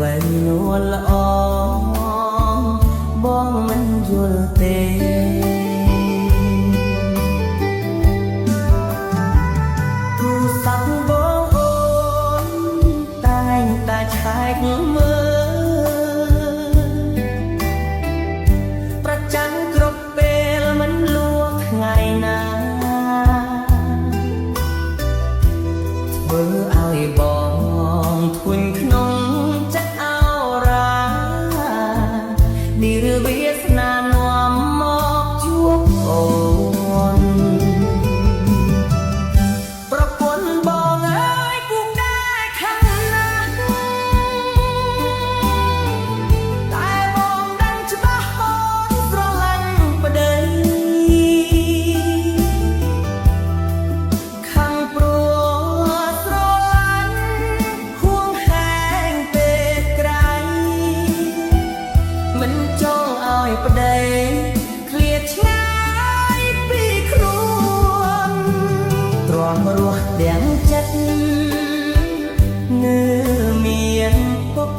វ័យនួនល្អបងមិនយល់ទេទូរស័ព្ទបងអូនតែងតែឆែកមើលប្រចាំគ្រប់ពេលមិនលួងថ្ងៃណាធ្វើឲ្យបងធុញក្នុងចិត្តអោរានេះឬវាសនានាំមកជួបអូនប្រពន្ធបងអើយពុកដែរខាងណាតែបងដឹងច្បាស់អូនស្រឡាញ់ប្តីខាងព្រោះស្រឡាញ់ហួងហែងពេកក្រៃមិនចង់ឲ្យប្តីឃ្លាតឆ្ងាយពីខ្លួនទ្រាំរស់ទាំងចិត្តងើមានពុក